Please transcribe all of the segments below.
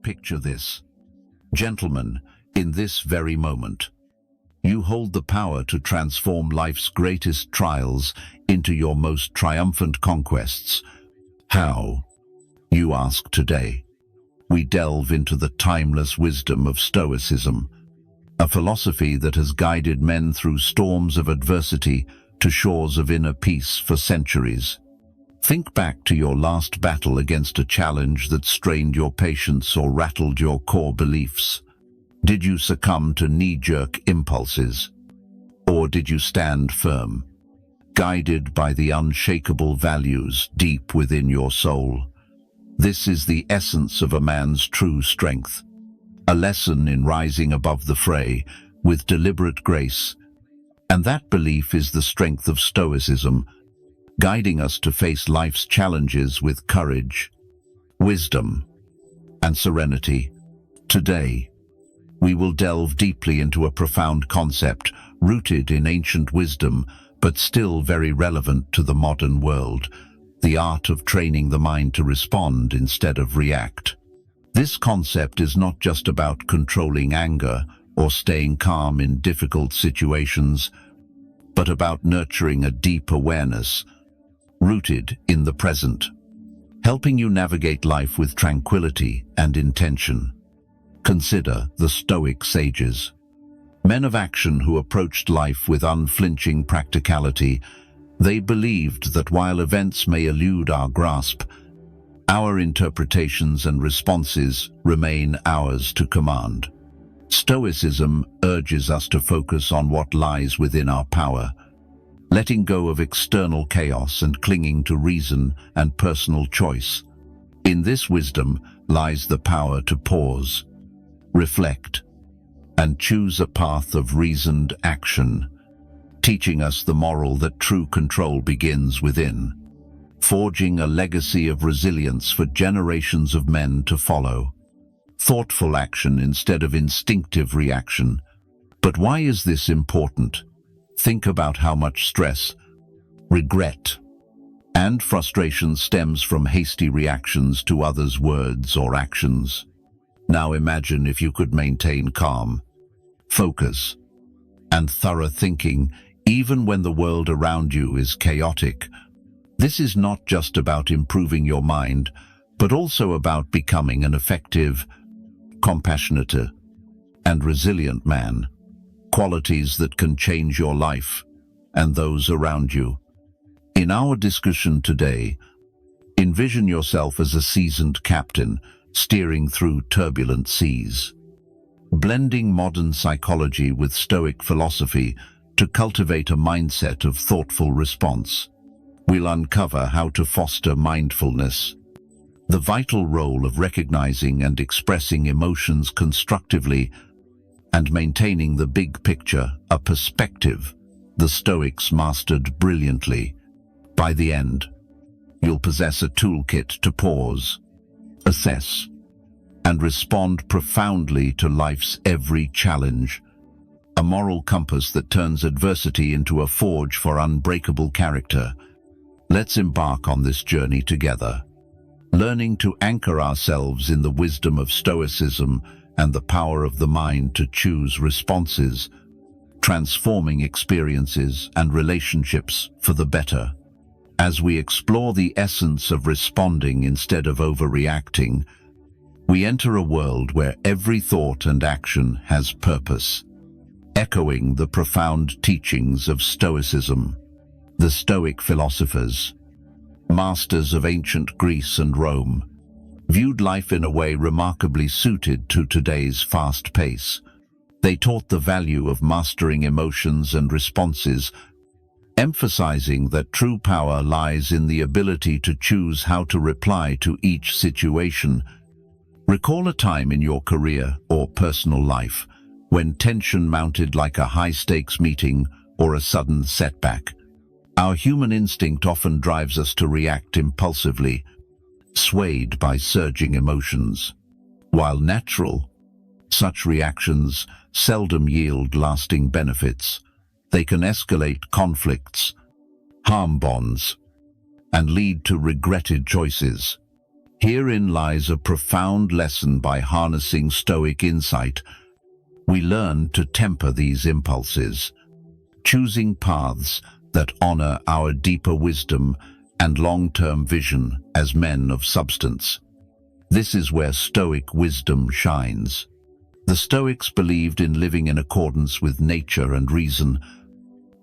Picture this. Gentlemen, in this very moment, you hold the power to transform life's greatest trials into your most triumphant conquests. How? You ask today. We delve into the timeless wisdom of Stoicism, a philosophy that has guided men through storms of adversity to shores of inner peace for centuries. Think back to your last battle against a challenge that strained your patience or rattled your core beliefs. Did you succumb to knee-jerk impulses? Or did you stand firm, guided by the unshakable values deep within your soul? This is the essence of a man's true strength, a lesson in rising above the fray with deliberate grace. And that belief is the strength of Stoicism, guiding us to face life's challenges with courage, wisdom, and serenity. Today, we will delve deeply into a profound concept rooted in ancient wisdom, but still very relevant to the modern world: the art of training the mind to respond instead of react. This concept is not just about controlling anger or staying calm in difficult situations, but about nurturing a deep awareness rooted in the present, helping you navigate life with tranquility and intention. Consider the Stoic sages, men of action who approached life with unflinching practicality. They believed that while events may elude our grasp, our interpretations and responses remain ours to command. Stoicism urges us to focus on what lies within our power, letting go of external chaos and clinging to reason and personal choice. In this wisdom lies the power to pause, reflect, and choose a path of reasoned action, teaching us the moral that true control begins within, forging a legacy of resilience for generations of men to follow. Thoughtful action instead of instinctive reaction. But why is this important? Think about how much stress, regret, and frustration stems from hasty reactions to others' words or actions. Now imagine if you could maintain calm, focus, and thorough thinking even when the world around you is chaotic. This is not just about improving your mind, but also about becoming an effective, compassionate, and resilient man, qualities that can change your life and those around you. In our discussion today, envision yourself as a seasoned captain steering through turbulent seas, blending modern psychology with Stoic philosophy to cultivate a mindset of thoughtful response. We'll uncover how to foster mindfulness, the vital role of recognizing and expressing emotions constructively, and maintaining the big picture, a perspective the Stoics mastered brilliantly. By the end, you'll possess a toolkit to pause, assess, and respond profoundly to life's every challenge, a moral compass that turns adversity into a forge for unbreakable character. Let's embark on this journey together, learning to anchor ourselves in the wisdom of Stoicism and the power of the mind to choose responses, transforming experiences and relationships for the better. As we explore the essence of responding instead of overreacting, we enter a world where every thought and action has purpose, echoing the profound teachings of Stoicism. The Stoic philosophers, masters of ancient Greece and Rome, viewed life in a way remarkably suited to today's fast pace. They taught the value of mastering emotions and responses, emphasizing that true power lies in the ability to choose how to reply to each situation. Recall a time in your career or personal life when tension mounted like a high-stakes meeting or a sudden setback. Our human instinct often drives us to react impulsively, swayed by surging emotions. While natural, such reactions seldom yield lasting benefits. They can escalate conflicts, harm bonds, and lead to regretted choices. Herein lies a profound lesson. By harnessing Stoic insight, we learn to temper these impulses, choosing paths that honor our deeper wisdom and long-term vision as men of substance. This is where Stoic wisdom shines. The Stoics believed in living in accordance with nature and reason,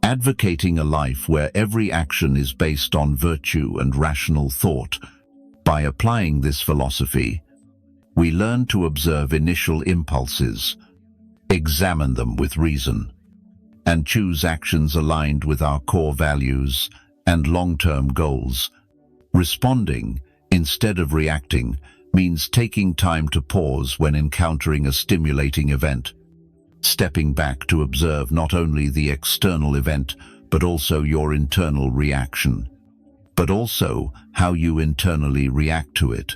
advocating a life where every action is based on virtue and rational thought. By applying this philosophy, we learn to observe initial impulses, examine them with reason, and choose actions aligned with our core values and long-term goals. Responding, instead of reacting, means taking time to pause when encountering a stimulating event, stepping back to observe not only the external event, but also your internal reaction, but also how you internally react to it.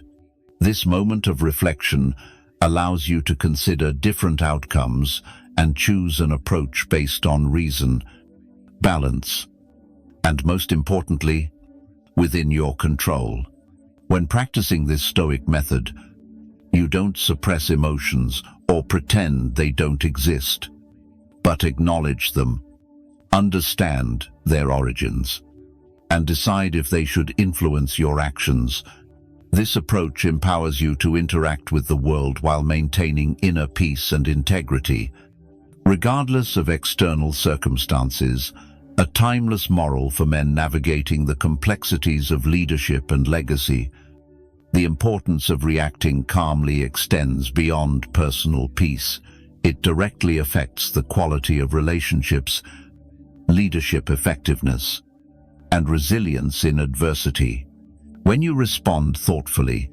This moment of reflection allows you to consider different outcomes and choose an approach based on reason, balance, and most importantly, within your control. When practicing this Stoic method, you don't suppress emotions or pretend they don't exist, but acknowledge them, understand their origins, and decide if they should influence your actions. This approach empowers you to interact with the world while maintaining inner peace and integrity, regardless of external circumstances, a timeless moral for men navigating the complexities of leadership and legacy. The importance of reacting calmly extends beyond personal peace. It directly affects the quality of relationships, leadership effectiveness, and resilience in adversity. When you respond thoughtfully,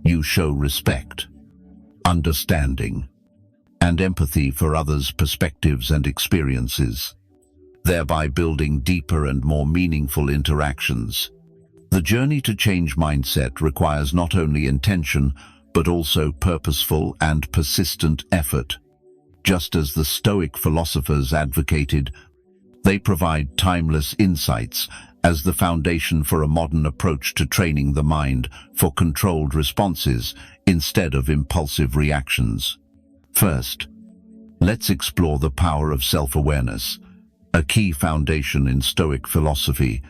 you show respect, understanding, and empathy for others' perspectives and experiences, thereby building deeper and more meaningful interactions. The journey to change mindset requires not only intention, but also purposeful and persistent effort. Just as the Stoic philosophers advocated, they provide timeless insights as the foundation for a modern approach to training the mind for controlled responses instead of impulsive reactions. First, let's explore the power of self-awareness, a key foundation in Stoic philosophy.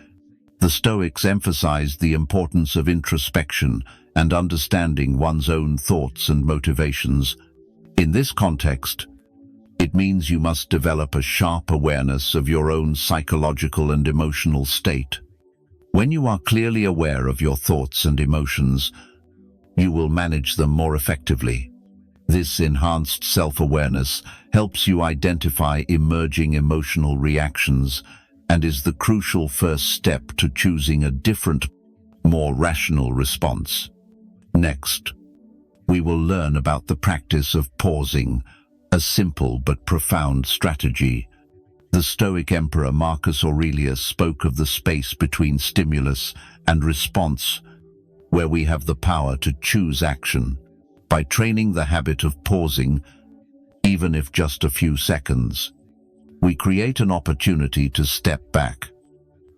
The Stoics emphasized the importance of introspection and understanding one's own thoughts and motivations. In this context, it means you must develop a sharp awareness of your own psychological and emotional state. When you are clearly aware of your thoughts and emotions, you will manage them more effectively. This enhanced self-awareness helps you identify emerging emotional reactions and is the crucial first step to choosing a different, more rational response. Next, we will learn about the practice of pausing, a simple but profound strategy. The Stoic Emperor Marcus Aurelius spoke of the space between stimulus and response, where we have the power to choose action. By training the habit of pausing, even if just a few seconds, we create an opportunity to step back.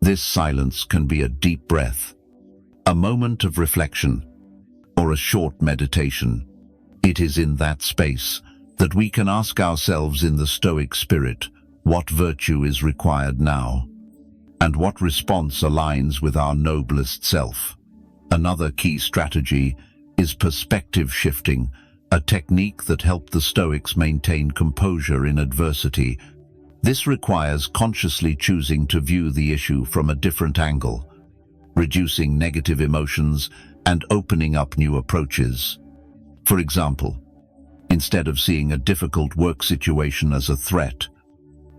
This silence can be a deep breath, a moment of reflection, or a short meditation. It is in that space that we can ask ourselves in the Stoic spirit, what virtue is required now, and what response aligns with our noblest self. Another key strategy is perspective shifting, a technique that helped the Stoics maintain composure in adversity. This requires consciously choosing to view the issue from a different angle, reducing negative emotions and opening up new approaches. For example, instead of seeing a difficult work situation as a threat,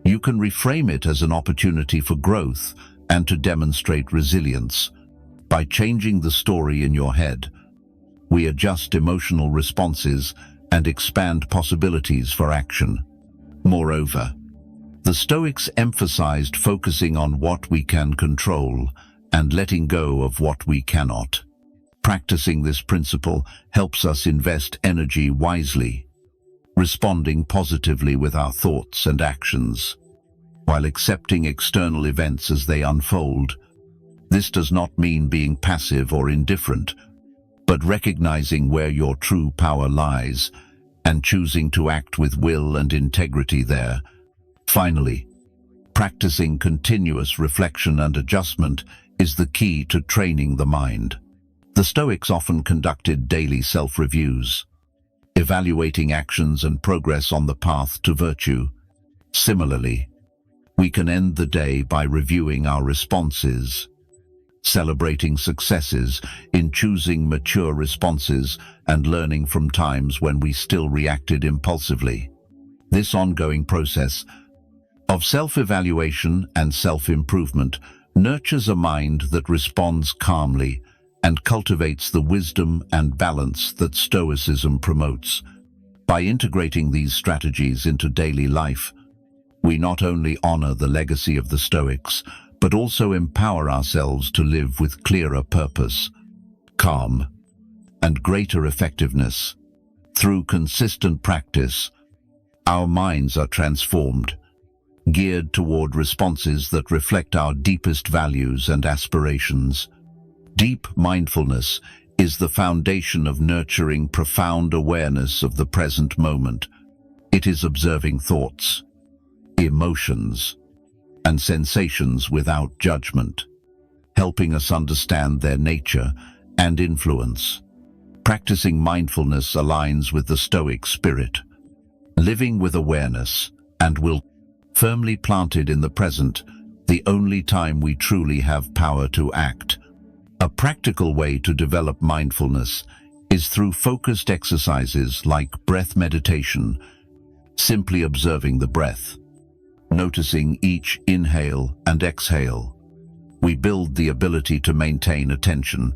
you can reframe it as an opportunity for growth and to demonstrate resilience. By changing the story in your head, we adjust emotional responses and expand possibilities for action. Moreover, the Stoics emphasized focusing on what we can control and letting go of what we cannot. Practicing this principle helps us invest energy wisely, responding positively with our thoughts and actions, while accepting external events as they unfold. This does not mean being passive or indifferent, but recognizing where your true power lies and choosing to act with will and integrity there. Finally, practicing continuous reflection and adjustment is the key to training the mind. The Stoics often conducted daily self-reviews, evaluating actions and progress on the path to virtue. Similarly, we can end the day by reviewing our responses, celebrating successes in choosing mature responses and learning from times when we still reacted impulsively. This ongoing process of self-evaluation and self-improvement nurtures a mind that responds calmly and cultivates the wisdom and balance that Stoicism promotes. By integrating these strategies into daily life, we not only honor the legacy of the Stoics, but also empower ourselves to live with clearer purpose, calm, and greater effectiveness. Through consistent practice, our minds are transformed, geared toward responses that reflect our deepest values and aspirations. Deep mindfulness is the foundation of nurturing profound awareness of the present moment. It is observing thoughts, emotions, and sensations without judgment, helping us understand their nature and influence. Practicing mindfulness aligns with the Stoic spirit, living with awareness and will firmly planted in the present, the only time we truly have power to act. A practical way to develop mindfulness is through focused exercises like breath meditation, simply observing the breath, noticing each inhale and exhale. We build the ability to maintain attention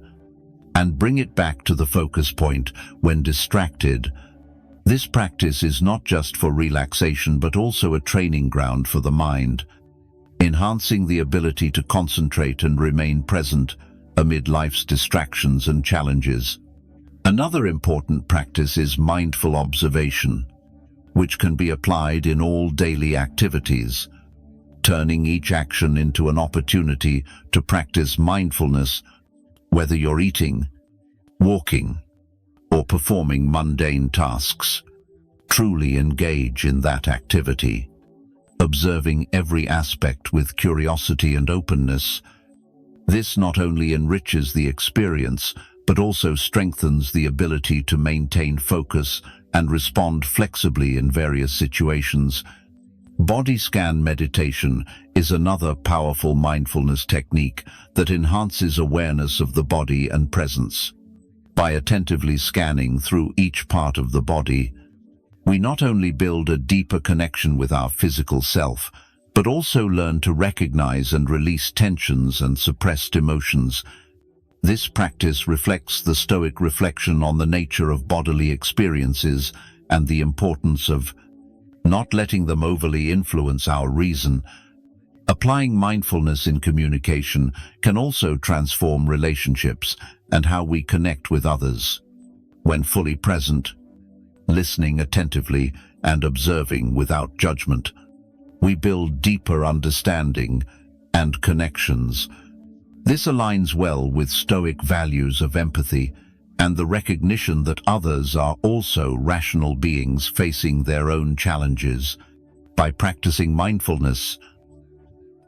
and bring it back to the focus point when distracted. This practice is not just for relaxation but also a training ground for the mind, enhancing the ability to concentrate and remain present amid life's distractions and challenges. Another important practice is mindful observation, which can be applied in all daily activities, turning each action into an opportunity to practice mindfulness. Whether you're eating, walking, or performing mundane tasks, truly engage in that activity, observing every aspect with curiosity and openness. This not only enriches the experience, but also strengthens the ability to maintain focus and respond flexibly in various situations. Body scan meditation is another powerful mindfulness technique that enhances awareness of the body and presence. By attentively scanning through each part of the body, we not only build a deeper connection with our physical self, but also learn to recognize and release tensions and suppressed emotions. This practice reflects the Stoic reflection on the nature of bodily experiences and the importance of not letting them overly influence our reason. Applying mindfulness in communication can also transform relationships and how we connect with others. When fully present, listening attentively and observing without judgment, we build deeper understanding and connections. This aligns well with Stoic values of empathy and the recognition that others are also rational beings facing their own challenges. By practicing mindfulness,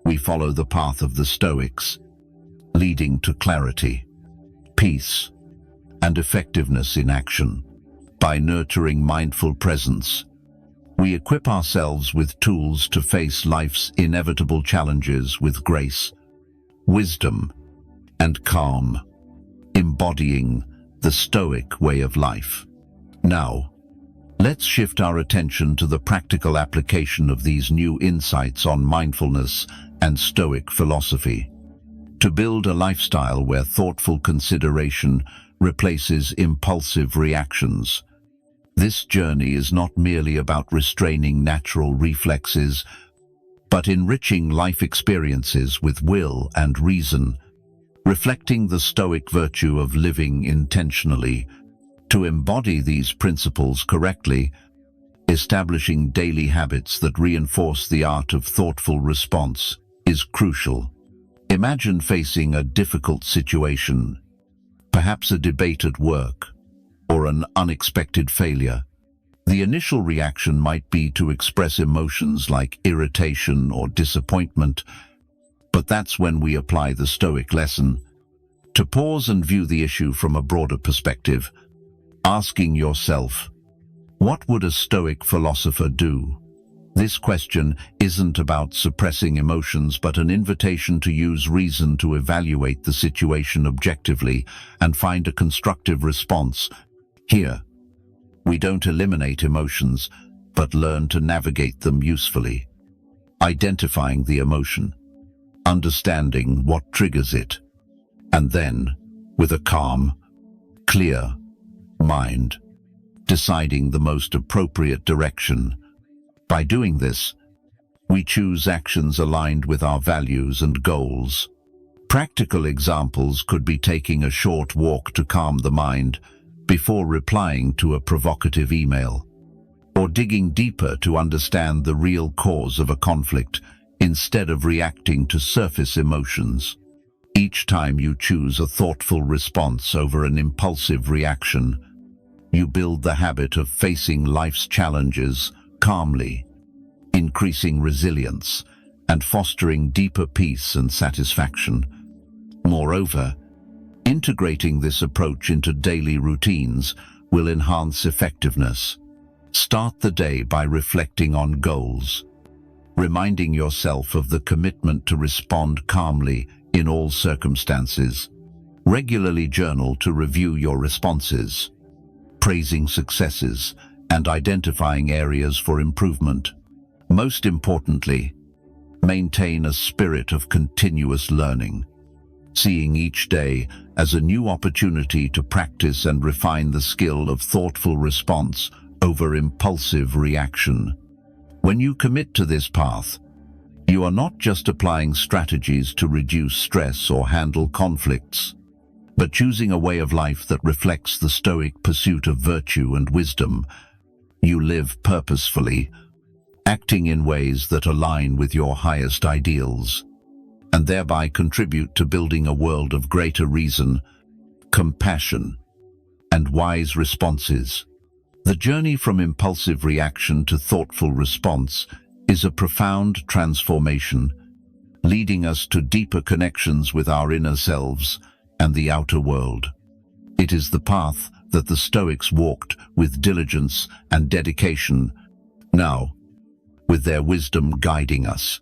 we follow the path of the Stoics, leading to clarity, peace, and effectiveness in action. By nurturing mindful presence, we equip ourselves with tools to face life's inevitable challenges with grace, wisdom, and calm, embodying the Stoic way of life. Now, let's shift our attention to the practical application of these new insights on mindfulness and Stoic philosophy. To build a lifestyle where thoughtful consideration replaces impulsive reactions. This journey is not merely about restraining natural reflexes, but enriching life experiences with will and reason, reflecting the Stoic virtue of living intentionally. To embody these principles correctly, establishing daily habits that reinforce the art of thoughtful response is crucial. Imagine facing a difficult situation, perhaps a debate at work, or an unexpected failure. The initial reaction might be to express emotions like irritation or disappointment, but that's when we apply the Stoic lesson, to pause and view the issue from a broader perspective, asking yourself, what would a Stoic philosopher do? This question isn't about suppressing emotions, but an invitation to use reason to evaluate the situation objectively and find a constructive response. Here, we don't eliminate emotions, but learn to navigate them usefully, identifying the emotion, understanding what triggers it, and then, with a calm, clear mind, deciding the most appropriate direction. By doing this, we choose actions aligned with our values and goals. Practical examples could be taking a short walk to calm the mind before replying to a provocative email, or digging deeper to understand the real cause of a conflict instead of reacting to surface emotions. Each time you choose a thoughtful response over an impulsive reaction, you build the habit of facing life's challenges calmly, increasing resilience and fostering deeper peace and satisfaction. Moreover, integrating this approach into daily routines will enhance effectiveness. Start the day by reflecting on goals, reminding yourself of the commitment to respond calmly in all circumstances. Regularly journal to review your responses, praising successes and identifying areas for improvement. Most importantly, maintain a spirit of continuous learning, seeing each day as a new opportunity to practice and refine the skill of thoughtful response over impulsive reaction. When you commit to this path, you are not just applying strategies to reduce stress or handle conflicts, but choosing a way of life that reflects the Stoic pursuit of virtue and wisdom. You live purposefully, acting in ways that align with your highest ideals, and thereby contribute to building a world of greater reason, compassion, and wise responses. The journey from impulsive reaction to thoughtful response is a profound transformation, leading us to deeper connections with our inner selves and the outer world. It is the path that the Stoics walked with diligence and dedication. Now, with their wisdom guiding us,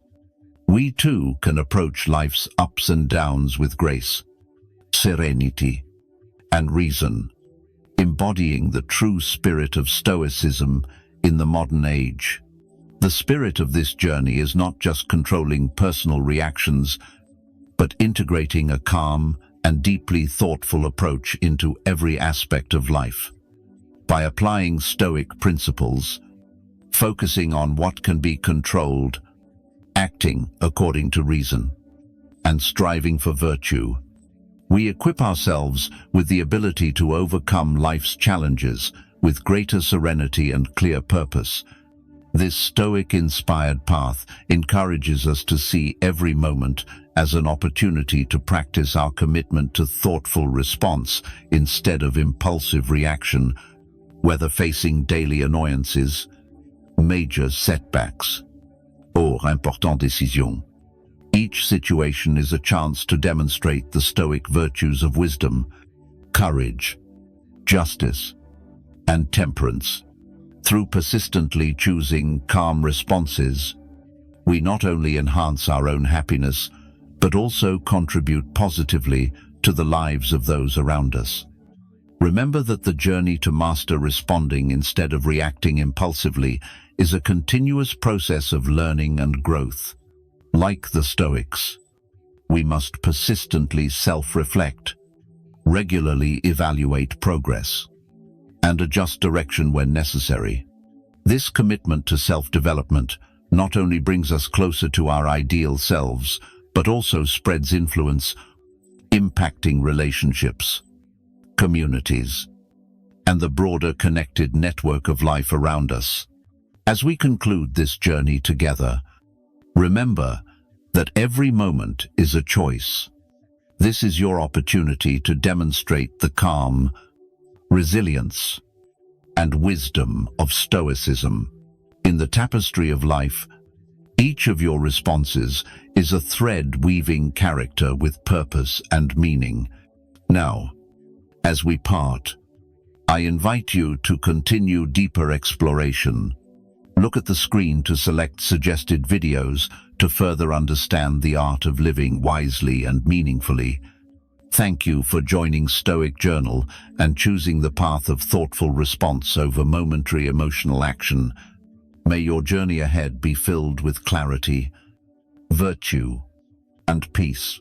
we too can approach life's ups and downs with grace, serenity, and reason, embodying the true spirit of Stoicism in the modern age. The spirit of this journey is not just controlling personal reactions, but integrating a calm and deeply thoughtful approach into every aspect of life. By applying Stoic principles, focusing on what can be controlled, acting according to reason, and striving for virtue, we equip ourselves with the ability to overcome life's challenges with greater serenity and clear purpose. This Stoic-inspired path encourages us to see every moment as an opportunity to practice our commitment to thoughtful response instead of impulsive reaction, whether facing daily annoyances, major setbacks, or important décisions. Each situation is a chance to demonstrate the Stoic virtues of wisdom, courage, justice, and temperance. Through persistently choosing calm responses, we not only enhance our own happiness, but also contribute positively to the lives of those around us. Remember that the journey to master responding instead of reacting impulsively is a continuous process of learning and growth. Like the Stoics, we must persistently self-reflect, regularly evaluate progress, and adjust direction when necessary. This commitment to self-development not only brings us closer to our ideal selves, but also spreads influence, impacting relationships, communities, and the broader connected network of life around us. As we conclude this journey together, remember that every moment is a choice. This is your opportunity to demonstrate the calm, resilience, and wisdom of Stoicism. In the tapestry of life, each of your responses is a thread weaving character with purpose and meaning. Now, as we part, I invite you to continue deeper exploration. Look at the screen to select suggested videos to further understand the art of living wisely and meaningfully. Thank you for joining Stoic Journal and choosing the path of thoughtful response over momentary emotional action. May your journey ahead be filled with clarity, virtue, and peace.